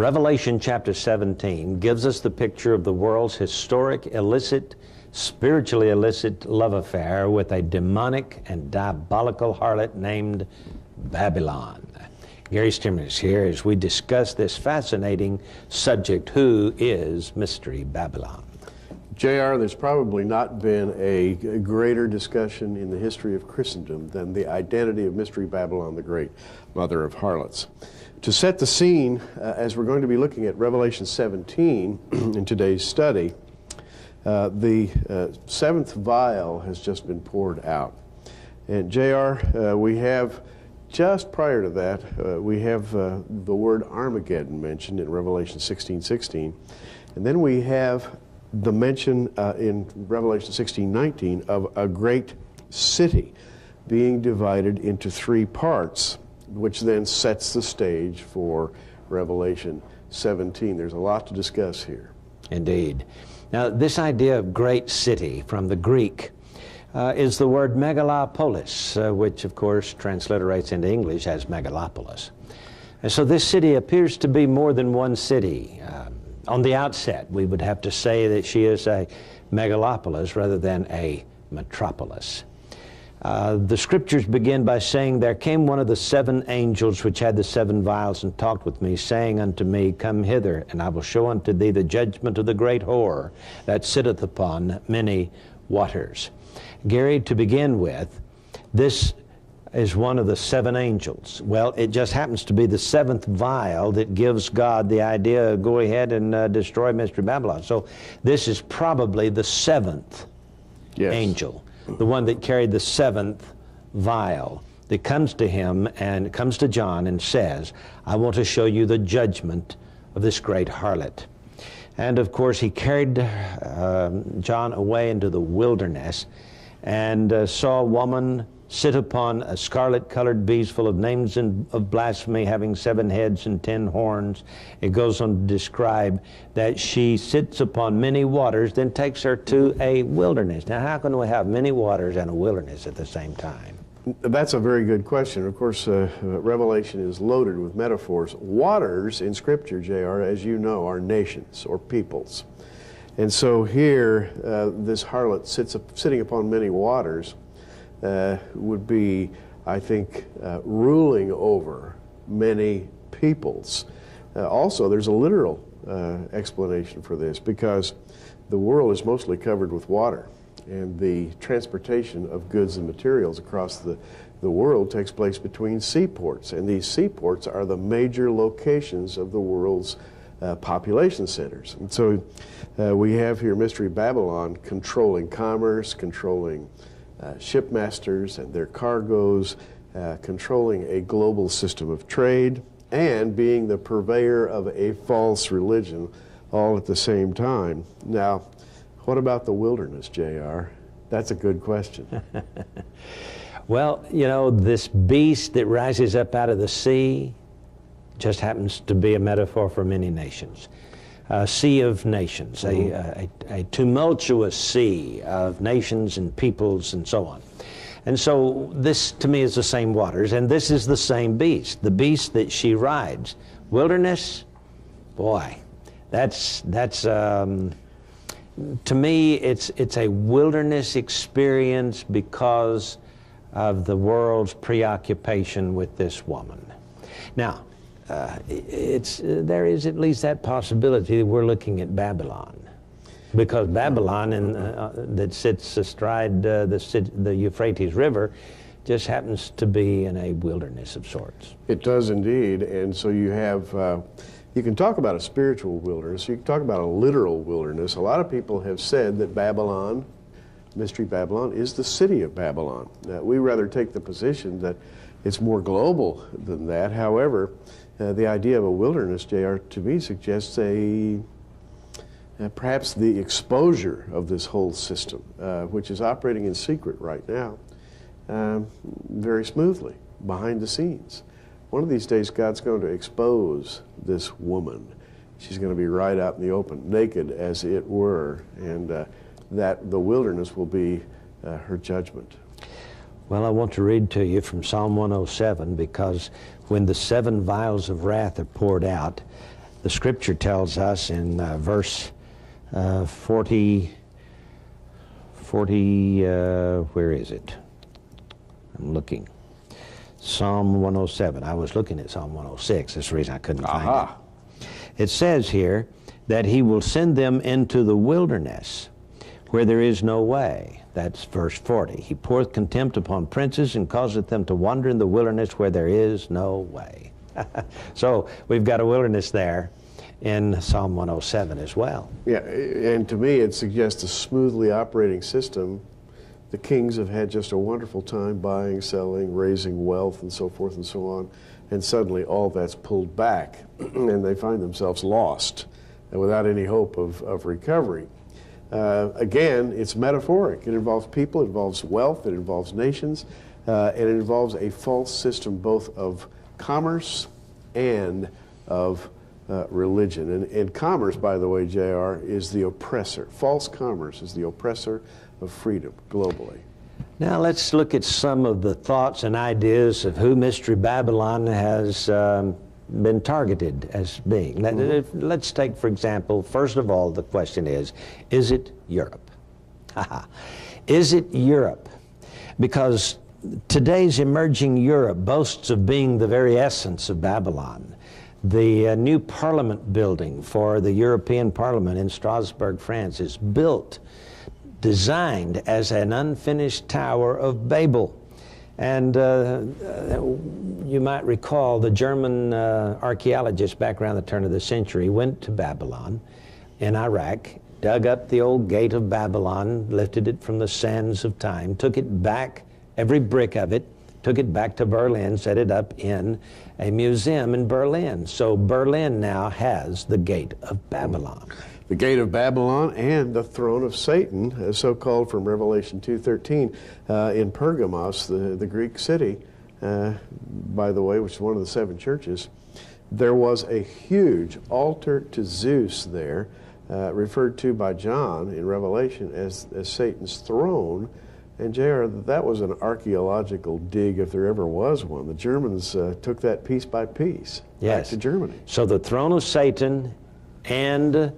Revelation chapter 17 gives us the picture of the world's historic, illicit, spiritually illicit love affair with a demonic and diabolical harlot named Babylon. Gary Stearman is here as we discuss this fascinating subject, who is Mystery Babylon? J.R., there's probably not been a greater discussion in the history of Christendom than the identity of Mystery Babylon, the great mother of harlots. To set the scene, as we're going to be looking at Revelation 17 in today's study, the seventh vial has just been poured out. And J.R., we have, just prior to that, we have the word Armageddon mentioned in Revelation 16:16. And then we have the mention in Revelation 16:19 of a great city being divided into three parts, which then sets the stage for Revelation 17. There's a lot to discuss here. Indeed. Now, this idea of great city from the Greek is the word megalopolis, which of course transliterates into English as megalopolis. And so this city appears to be more than one city. On the outset, we would have to say that she is a megalopolis rather than a metropolis. The scriptures begin by saying, "There came one of the seven angels which had the seven vials and talked with me, saying unto me, Come hither, and I will show unto thee the judgment of the great whore that sitteth upon many waters." Gary, to begin with, this is one of the seven angels. Well, it just happens to be the seventh vial that gives God the idea of go ahead and destroy Mystery Babylon. So this is probably the seventh angel, the one that carried the seventh vial, that comes to him and comes to John and says, I want to show you the judgment of this great harlot. And of course he carried John away into the wilderness and saw a woman sit upon a scarlet-colored beast full of names of blasphemy, having 7 heads and 10 horns. It goes on to describe that she sits upon many waters, then takes her to a wilderness. Now, how can we have many waters and a wilderness at the same time? That's a very good question. Of course, Revelation is loaded with metaphors. Waters in Scripture, J.R., as you know, are nations or peoples. And so here, this harlot sitting upon many waters would be, I think, ruling over many peoples. Also, there's a literal explanation for this, because the world is mostly covered with water, and the transportation of goods and materials across the world takes place between seaports, and these seaports are the major locations of the world's population centers. And so we have here Mystery Babylon controlling commerce, controlling shipmasters and their cargoes, controlling a global system of trade, and being the purveyor of a false religion all at the same time. Now, what about the wilderness, J.R.? That's a good question. Well, you know, this beast that rises up out of the sea just happens to be a metaphor for many nations. A sea of nations, a tumultuous sea of nations and peoples and so on. And so this, to me, is the same waters, and this is the same beast, the beast that she rides. Wilderness, boy, that's to me, it's a wilderness experience because of the world's preoccupation with this woman. Now, there is at least that possibility that we're looking at Babylon, because Babylon that sits astride the Euphrates River just happens to be in a wilderness of sorts. It does indeed, and so you have, you can talk about a spiritual wilderness, you can talk about a literal wilderness. A lot of people have said that Babylon, Mystery Babylon, is the city of Babylon. We rather take the position that it's more global than that. However, the idea of a wilderness, J.R., to me suggests perhaps the exposure of this whole system, which is operating in secret right now, very smoothly, behind the scenes. One of these days, God's going to expose this woman. She's going to be right out in the open, naked as it were, and that the wilderness will be her judgment. Well, I want to read to you from Psalm 107, because when the 7 vials of wrath are poured out, The scripture tells us in verse 40, where is it? I'm looking. Psalm 107. I was looking at Psalm 106. That's the reason I couldn't find it. It says here that he will send them into the wilderness where there is no way. That's verse 40. He poureth contempt upon princes and causeth them to wander in the wilderness where there is no way. So we've got a wilderness there in Psalm 107 as well. Yeah, and to me it suggests a smoothly operating system. The kings have had just a wonderful time buying, selling, raising wealth, and so forth and so on, and suddenly all that's pulled back, and they find themselves lost and without any hope of recovery. Again, it's metaphoric. It involves people, it involves wealth, it involves nations, and it involves a false system both of commerce and of religion. And commerce, by the way, JR, is the oppressor. False commerce is the oppressor of freedom globally. Now let's look at some of the thoughts and ideas of who Mystery Babylon has been targeted as being. Let's take, for example, first of all, the question is it Europe? Is it Europe? Because today's emerging Europe boasts of being the very essence of Babylon. The new parliament building for the European Parliament in Strasbourg, France, is built, designed as an unfinished Tower of Babel. And you might recall the German archaeologists back around the turn of the century went to Babylon in Iraq, dug up the old gate of Babylon, lifted it from the sands of time, took it back, every brick of it, took it back to Berlin, set it up in a museum in Berlin. So Berlin now has the Gate of Babylon. The Gate of Babylon and the throne of Satan, so called from Revelation 2:13, in Pergamos, the Greek city, by the way, which is one of the 7 churches. There was a huge altar to Zeus there, referred to by John in Revelation as Satan's throne. And JR, that was an archaeological dig if there ever was one. The Germans took that piece by piece back to Germany. So the throne of Satan and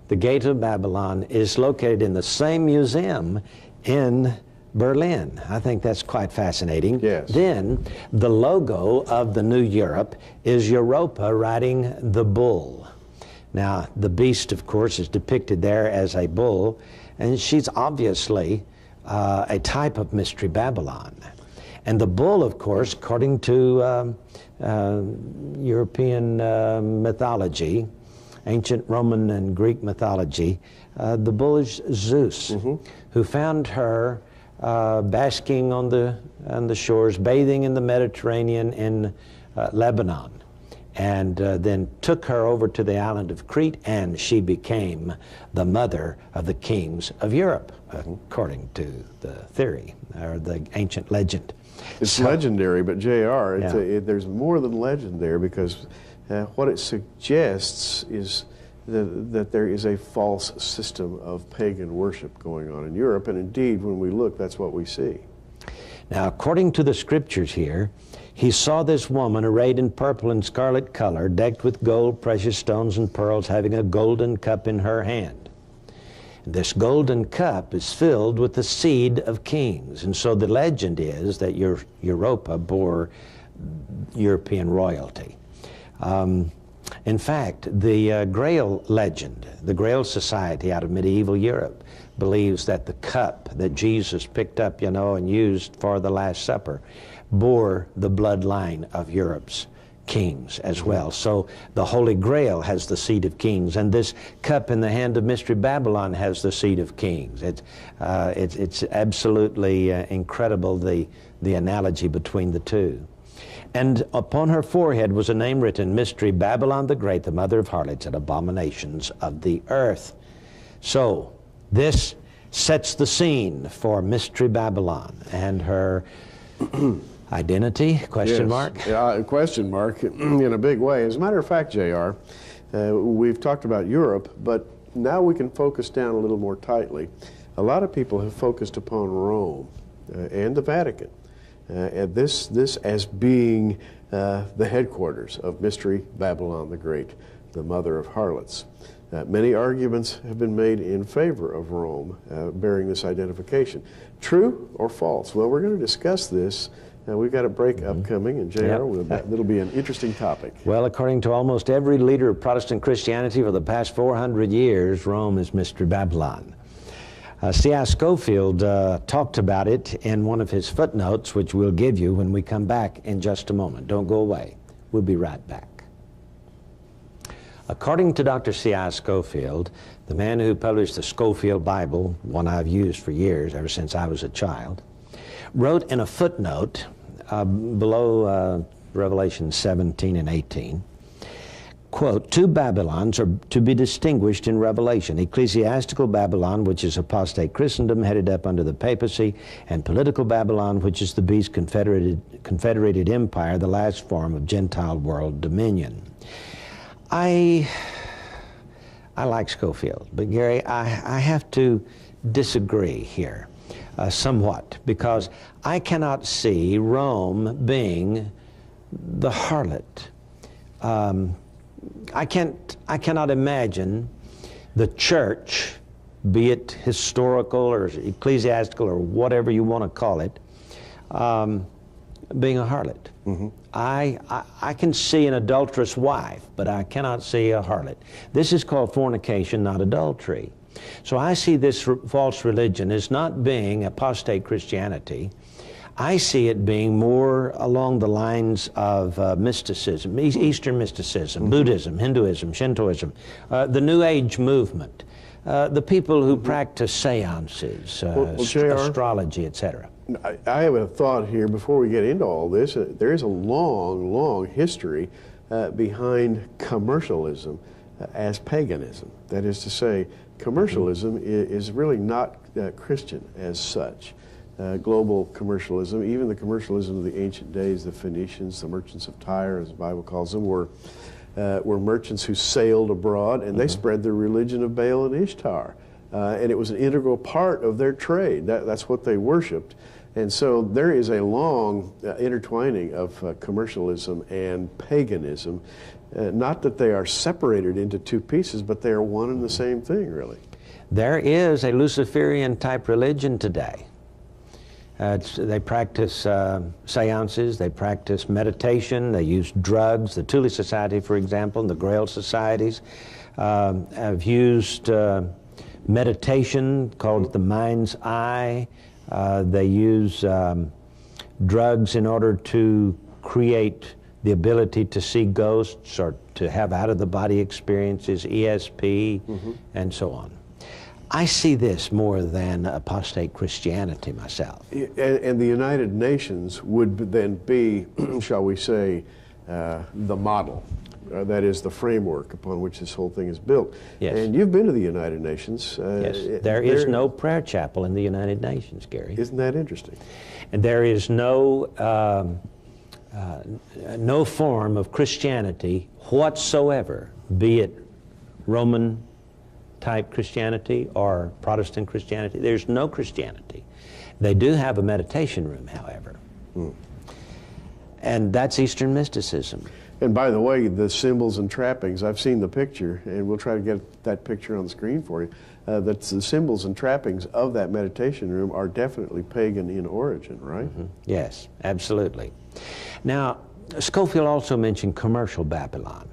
the Gate of Babylon is located in the same museum in Berlin. I think that's quite fascinating. Yes. Then the logo of the new Europe is Europa riding the bull. Now the beast, of course, is depicted there as a bull, and she's obviously a type of Mystery Babylon. And the bull, of course, according to European mythology, ancient Roman and Greek mythology, the bull is Zeus, who found her basking on the shores, bathing in the Mediterranean in Lebanon, and then took her over to the island of Crete, and she became the mother of the kings of Europe, according to the theory, or the ancient legend. It's legendary, but JR, there's more than legend there, because what it suggests is that there is a false system of pagan worship going on in Europe, and indeed, when we look, that's what we see. Now, according to the scriptures here, he saw this woman arrayed in purple and scarlet color, decked with gold, precious stones, and pearls, having a golden cup in her hand. And this golden cup is filled with the seed of kings. And so the legend is that Europa bore European royalty. In fact, the Grail legend, the Grail Society out of medieval Europe, believes that the cup that Jesus picked up, and used for the Last Supper bore the bloodline of Europe's kings as well. So the Holy Grail has the seed of kings, and this cup in the hand of Mystery Babylon has the seed of kings. It's absolutely incredible, the analogy between the two. And upon her forehead was a name written, Mystery Babylon the Great, the mother of harlots and abominations of the earth. So this sets the scene for Mystery Babylon and her identity, question mark? Yeah, question mark in a big way. As a matter of fact, JR, we've talked about Europe, but now we can focus down a little more tightly. A lot of people have focused upon Rome and the Vatican. And this as being the headquarters of Mystery Babylon the Great. the mother of harlots. Many arguments have been made in favor of Rome bearing this identification. True or false? Well, we're going to discuss this. We've got a break upcoming, and JR, that'll be an interesting topic. Well, according to almost every leader of Protestant Christianity for the past 400 years, Rome is Mystery Babylon. C.I. Scofield talked about it in one of his footnotes, which we'll give you when we come back in just a moment. Don't go away. We'll be right back. According to Dr. C.I. Scofield, the man who published the Scofield Bible, one I've used for years, ever since I was a child, wrote in a footnote below Revelation 17 and 18, quote, two Babylons are to be distinguished in Revelation: ecclesiastical Babylon, which is apostate Christendom headed up under the papacy, and political Babylon, which is the beast confederated empire, the last form of Gentile world dominion. I like Scofield, but Gary, I have to disagree here somewhat, because I cannot see Rome being the harlot. I cannot imagine the church, be it historical or ecclesiastical or whatever you want to call it, being a harlot. I can see an adulterous wife, but I cannot see a harlot. This is called fornication, not adultery. So I see this false religion as not being apostate Christianity. I see it being more along the lines of mysticism, Eastern mysticism, Buddhism, Hinduism, Shintoism, the New Age movement, the people who practice seances, astrology, etc. I have a thought here before we get into all this. There is a long, long history behind commercialism as paganism. That is to say, commercialism is really not Christian as such. Global commercialism, even the commercialism of the ancient days, the Phoenicians, the merchants of Tyre, as the Bible calls them, were merchants who sailed abroad, and they spread the religion of Baal and Ishtar. And it was an integral part of their trade. That's what they worshipped. And so there is a long intertwining of commercialism and paganism. Not that they are separated into two pieces, but they are one and the same thing, really. There is a Luciferian type religion today. They practice seances, they practice meditation, they use drugs. The Thule Society, for example, and the Grail Societies have used meditation called the mind's eye. They use drugs in order to create the ability to see ghosts or to have out-of-the-body experiences, ESP, and so on. I see this more than apostate Christianity myself. And the United Nations would then be, shall we say, the model. That is the framework upon which this whole thing is built. Yes. And you've been to the United Nations. Yes. There is no prayer chapel in the United Nations, Gary. Isn't that interesting? And there is no form of Christianity whatsoever, be it Roman type Christianity or Protestant Christianity. There's no Christianity. They do have a meditation room, however. And that's Eastern mysticism. And by the way, the symbols and trappings, I've seen the picture, and we'll try to get that picture on the screen for you, that the symbols and trappings of that meditation room are definitely pagan in origin, right? Yes, absolutely. Now, Scofield also mentioned commercial Babylon.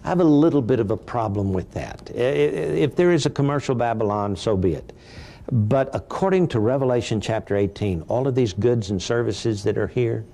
I have a little bit of a problem with that. If there is a commercial Babylon, so be it. But according to Revelation chapter 18, all of these goods and services that are here,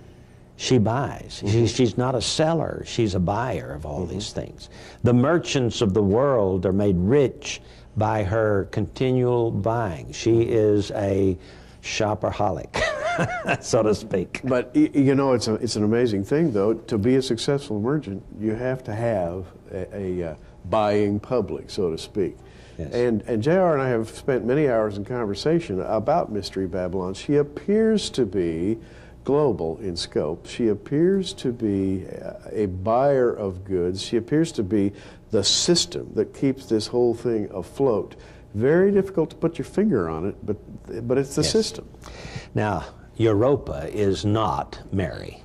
she buys. She's not a seller, she's a buyer of all these things. The merchants of the world are made rich by her continual buying. She is a shopaholic, so to speak. But you know, it's an amazing thing, though. To be a successful merchant, you have to have a buying public, so to speak. Yes. And JR and I have spent many hours in conversation about Mystery Babylon. She appears to be global in scope. She appears to be a buyer of goods. She appears to be the system that keeps this whole thing afloat. Very difficult to put your finger on it, but it's the system. Now, Europa is not Mary,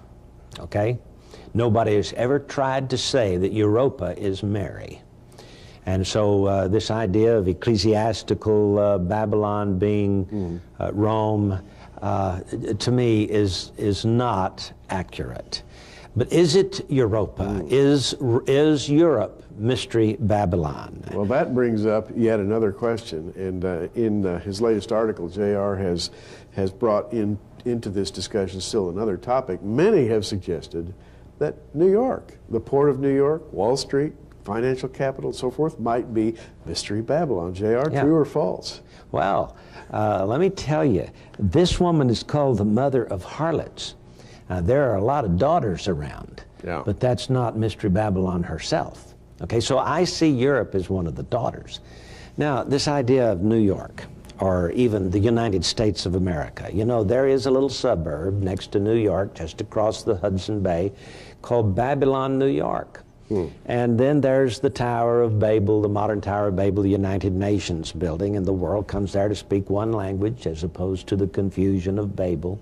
okay? Nobody has ever tried to say that Europa is Mary. And so this idea of ecclesiastical Babylon being Rome, to me, is not accurate. But is it Europa? Is Europe Mystery Babylon? Well, that brings up yet another question. And in his latest article, J.R. has brought into this discussion still another topic. Many have suggested that New York, the port of New York, Wall Street, financial capital, and so forth, might be Mystery Babylon. J.R., true or false? Well, let me tell you, this woman is called the mother of harlots. There are a lot of daughters around, but that's not Mystery Babylon herself. Okay, so I see Europe as one of the daughters. Now, this idea of New York, or even the United States of America, you know, there is a little suburb next to New York, just across the Hudson Bay, called Babylon, New York. And then there's the Tower of Babel, the modern Tower of Babel, the United Nations building, and the world comes there to speak one language as opposed to the confusion of Babel.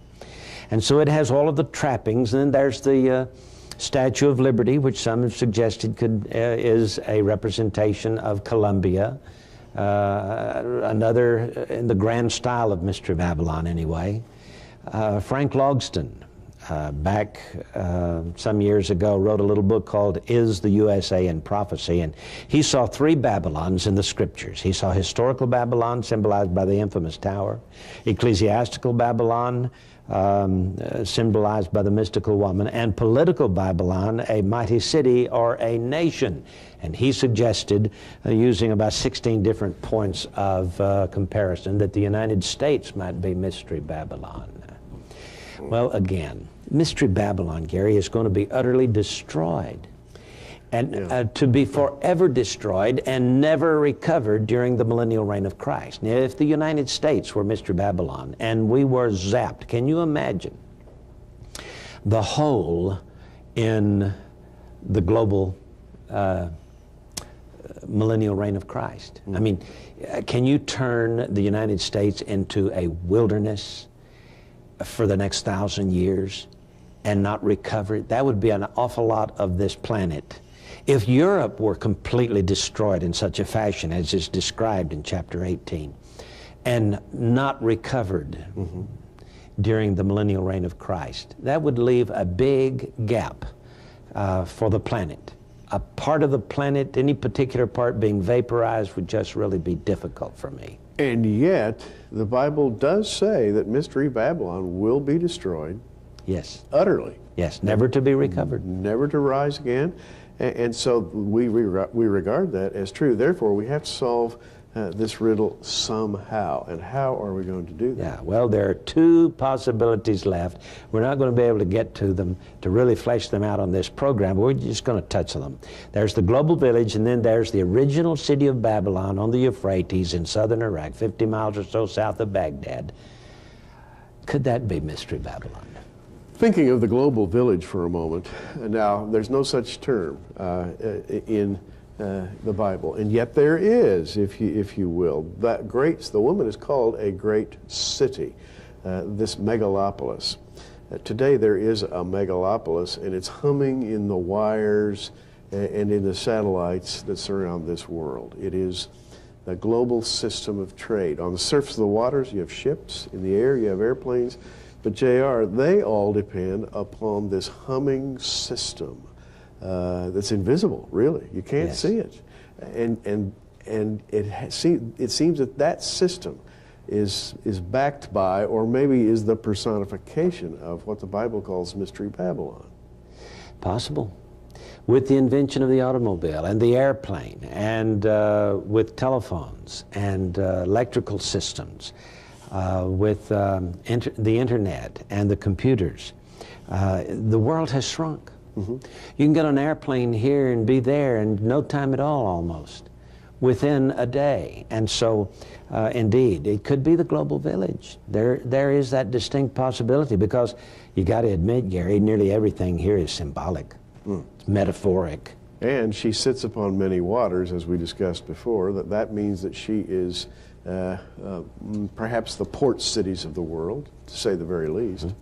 And so it has all of the trappings. And then there's the Statue of Liberty, which some have suggested is a representation of Columbia, another in the grand style of Mystery Babylon anyway. Frank Logsdon, back some years ago, wrote a little book called Is the USA in Prophecy? And he saw three Babylons in the scriptures. He saw historical Babylon, symbolized by the infamous tower, ecclesiastical Babylon, symbolized by the mystical woman, and political Babylon, a mighty city or a nation. And he suggested, using about 16 different points of comparison, that the United States might be Mystery Babylon. Well, again, Mystery Babylon, Gary, is going to be utterly destroyed, and to be forever destroyed and never recovered during the millennial reign of Christ. Now, if the United States were Mystery Babylon and we were zapped, can you imagine the hole in the global millennial reign of Christ? I mean, can you turn the United States into a wilderness for the next 1,000 years and not recover it? That would be an awful lot of this planet. If Europe were completely destroyed in such a fashion as is described in chapter 18 and not recovered during the millennial reign of Christ, that would leave a big gap for the planet. A part of the planet, any particular part being vaporized, would just really be difficult for me. And yet, the Bible does say that Mystery Babylon will be destroyed. Yes. Utterly. Yes, never to be recovered. Never to rise again. And so we regard that as true. Therefore, we have to solve this riddle somehow. And how are we going to do that? Yeah, well, there are two possibilities left. We're not going to be able to get to them, to really flesh them out on this program. We're just going to touch on them. There's the global village, and then there's the original city of Babylon on the Euphrates in southern Iraq, 50 miles or so south of Baghdad. Could that be Mystery Babylon? Thinking of the global village for a moment, now there's no such term in the Bible, and yet there is, if you will. The woman is called a great city, this megalopolis. Today there is a megalopolis, and it's humming in the wires and in the satellites that surround this world. It is the global system of trade. On the surface of the waters, you have ships. In the air, you have airplanes. But JR, they all depend upon this humming system that's invisible, really. You can't see it. And it seems that that system is backed by, or maybe is the personification of what the Bible calls Mystery Babylon. Possible. With the invention of the automobile and the airplane, and with telephones and electrical systems, with the internet and the computers, the world has shrunk. You can get on an airplane here and be there in no time at all, almost, within a day. And so, indeed, it could be the global village. There is that distinct possibility, because you got to admit, Gary, nearly everything here is symbolic. It's metaphoric. And she sits upon many waters, as we discussed before. That means that she is perhaps the port cities of the world, to say the very least.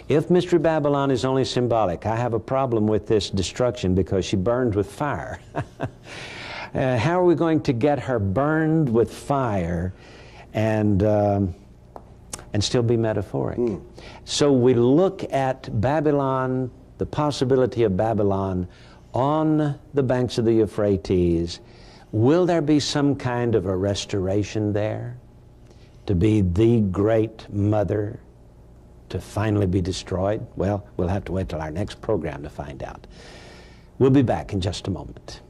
If Mystery Babylon is only symbolic, I have a problem with this destruction because she burned with fire. How are we going to get her burned with fire and still be metaphoric? So we look at Babylon, the possibility of Babylon on the banks of the Euphrates. Will there be some kind of a restoration there to be the great mother to finally be destroyed? Well, we'll have to wait till our next program to find out. We'll be back in just a moment.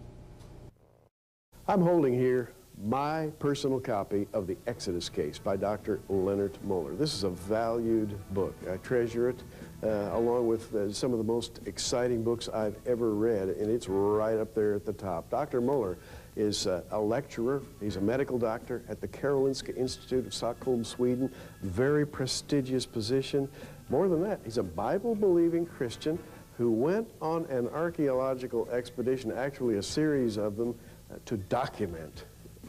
I'm holding here my personal copy of The Exodus Case by Dr. Leonard Moeller. This is a valued book. I treasure it along with some of the most exciting books I've ever read, and it's right up there at the top. Dr. Moeller is a lecturer. He's a medical doctor at the Karolinska Institute of Stockholm, Sweden. Very prestigious position. More than that, he's a Bible-believing Christian who went on an archaeological expedition, actually a series of them, to document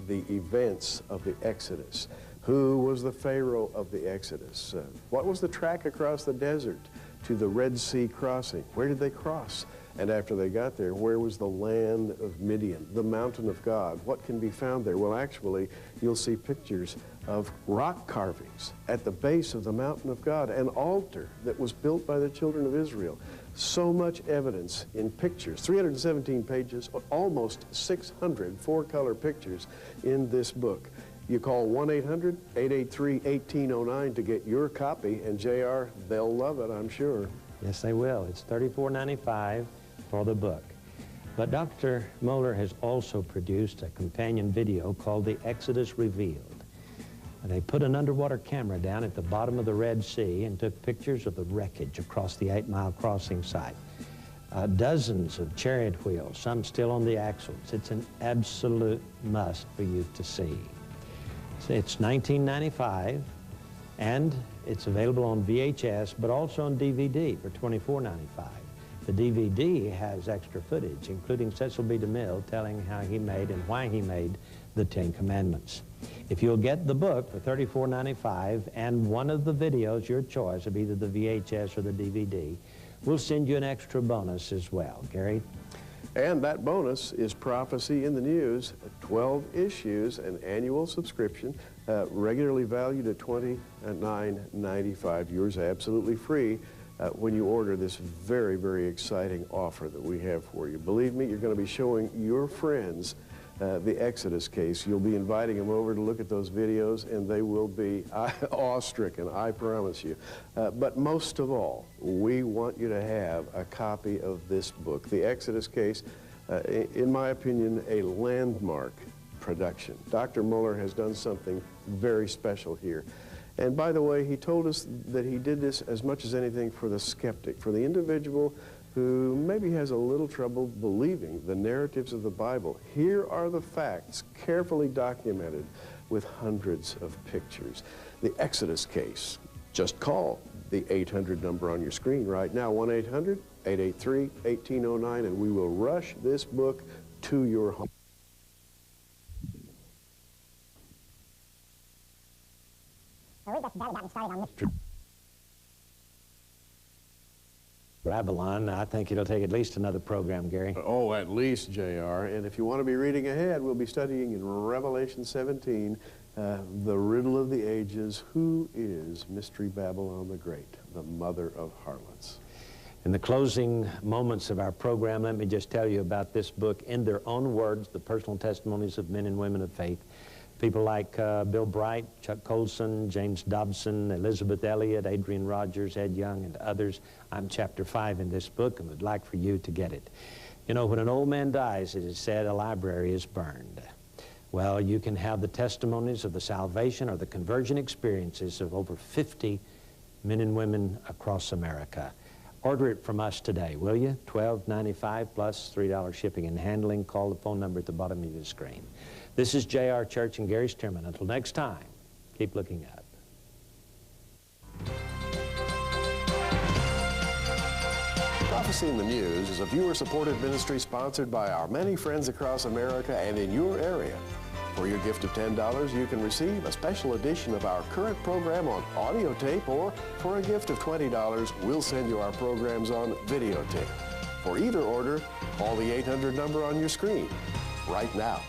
the events of the Exodus. Who was the Pharaoh of the Exodus? What was the track across the desert to the Red Sea crossing? Where did they cross? And after they got there, where was the land of Midian, the mountain of God? What can be found there? Well, actually, you'll see pictures of rock carvings at the base of the mountain of God, an altar that was built by the children of Israel. So much evidence in pictures, 317 pages, almost 600 four-color pictures in this book. You call 1-800-883-1809 to get your copy, and JR, they'll love it, I'm sure. Yes, they will. It's $34.95 for the book. But Dr. Moeller has also produced a companion video called The Exodus Revealed. They put an underwater camera down at the bottom of the Red Sea and took pictures of the wreckage across the 8-mile crossing site. Dozens of chariot wheels, some still on the axles. It's an absolute must for you to see. It's $19.95, and it's available on VHS, but also on DVD for $24.95. The DVD has extra footage, including Cecil B. DeMille telling how he made and why he made the Ten Commandments. If you'll get the book for $34.95 and one of the videos, your choice of either the VHS or the DVD, we'll send you an extra bonus as well. Gary? And that bonus is Prophecy in the News, 12 issues, an annual subscription, regularly valued at $29.95. Yours absolutely free when you order this very, very exciting offer that we have for you. Believe me, you're going to be showing your friends the Exodus Case. You'll be inviting them over to look at those videos, and they will be awe-stricken, I promise you. But most of all, we want you to have a copy of this book, The Exodus Case. In my opinion, a landmark production. Dr. Moeller has done something very special here. And by the way, he told us that he did this as much as anything for the skeptic, for the individual who maybe has a little trouble believing the narratives of the Bible. Here are the facts, carefully documented with hundreds of pictures. The Exodus Case. Just call the 800 number on your screen right now, 1-800-883-1809, and we will rush this book to your home. Well, we've just about gotten started on this. Babylon, I think it'll take at least another program, Gary. Oh, at least, JR. And if you want to be reading ahead, we'll be studying in Revelation 17, the riddle of the ages. Who is Mystery Babylon the Great, the mother of harlots? In the closing moments of our program, let me just tell you about this book in their own words, the personal testimonies of men and women of faith. People like Bill Bright, Chuck Colson, James Dobson, Elizabeth Elliot, Adrian Rogers, Ed Young, and others. I'm chapter 5 in this book and would like for you to get it. You know, when an old man dies, it is said a library is burned. Well, you can have the testimonies of the salvation or the conversion experiences of over 50 men and women across America. Order it from us today, will you? $12.95 plus $3 shipping and handling. Call the phone number at the bottom of your screen. This is J.R. Church and Gary Stearman. Until next time, keep looking up. Prophecy in the News is a viewer-supported ministry sponsored by our many friends across America and in your area. For your gift of $10, you can receive a special edition of our current program on audio tape, or for a gift of $20, we'll send you our programs on videotape. For either order, call the 800 number on your screen right now.